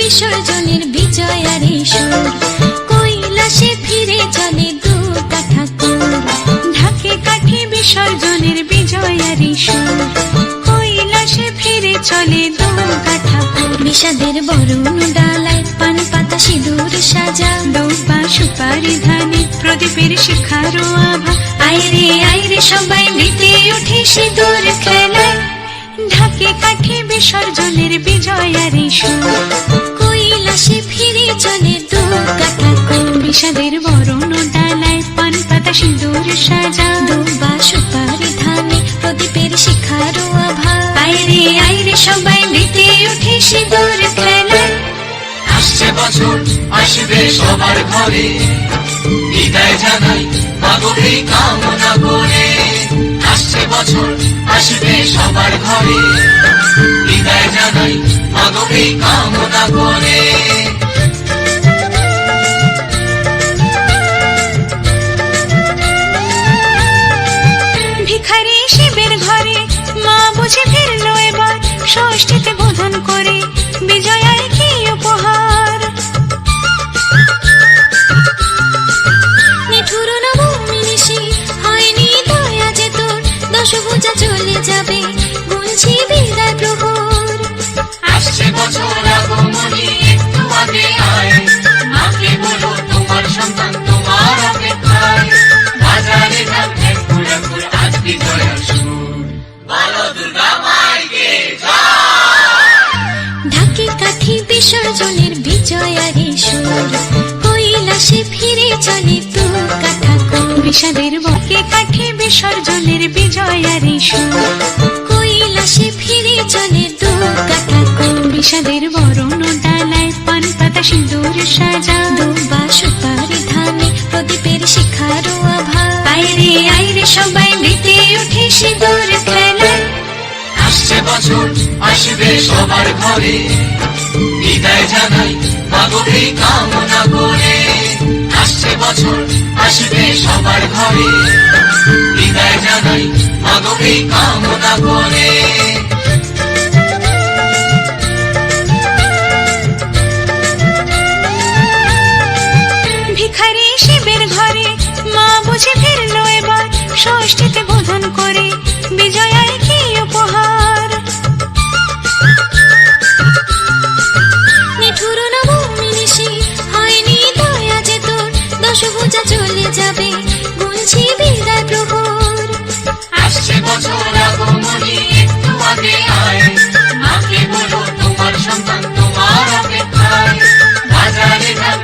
বিসর্জনের বিজয়ারে সুর, কৈলাসে ফিরে চলে দুর্গা ঠাকুর। ঢাকে কাঠে বিসর্জনের বিজয়ারে সুর, কৈলাসে ফিরে চলে দুর্গা ঠাকুর। বিষাদের বরণ ডালায় পান পাতা সিঁদুর সাজা, দৌপা সুপারি ধানে প্রদীপের শিখারো আভা। আইরে সবাই মেতে উঠে সিঁদুর খেলায়, ঢাকে কাঠে বিসর্জনের বিজয়ারে সুর, কৈলাসে ফিরে চলে দুর্গা ঠাকুর। বিষাদের বরণ ডালায় পান পাতা সিঁদুর সাজা, দৌপা সুপারি ধানে প্রদীপের শিখারো আভা। আইরে সবাই মেতে উঠে সিঁদুর খেলায়। আসছে বছর আসবে সবার ঘরে, বিদায় জানাই মাগো এই কামনা করে। আসছে বছর আসবে সবার ঘরে, বিদায় জানাই মাগো এই কামনা করে। ভিখারি শিবের ঘরে মা বুঝে ফিরলো এবার, ষষ্ঠীতে বোধন করে বিজয়ায় কি উপহার। নিঠুর নবমী নিশি হয়নি দয়া যে তোর, দশভুজা চলে যাবে গুনছি বিদায় প্রহর। আসছে বছর আগমনী একটু আগে আয়, মাকে বলো তোমার সন্তান তোমার অপেক্ষায়। বাজারে যান ঠাকুর আজ বিজয়ার সুর, বলো দুর্গা মাইকে ঢাকে কাঠি বিসর্জনের বিজয়ারে সুর, কৈলাসে ফিরে চলে দুর্গা ঠাকুর। বিষাদের বকে কাঠি বিসর্জনের বিজয়ারে সুর, কৈলাসে ফিরে চলে দুর্গা ঠাকুর। বিষাদের বরণ ডালায় পান পাতা সিঁদুর সাজা, দৌপা সুপারি ধানে প্রদীপের শিখারো আভা। আইরে সবাই মেতে উঠে সিঁদুর খেলায়। আসছে বছর আসবে সবার ঘরে, বিদায় জানাই মাগো এই কামনা করে। আসছে বছর আসবে সবার ঘরে, বিদায় জানাই মাগো এই কামনা করে। ভিখারি শিবের ঘরে মা বুঝে ফিরলো এবার, ষষ্ঠীতে বোধন করে বিজয়ায় কি উপহার। নিঠুর নবমী নিশি হয়নি দয়া যে তোর, দশভুজা চলে যাবে গুনছি বিদায় প্রহর। আসছে বছর আগমনী একটু আগে আয়, মাকে বলো তোমার সন্তান তোমার অপেক্ষায়। বাজারে যান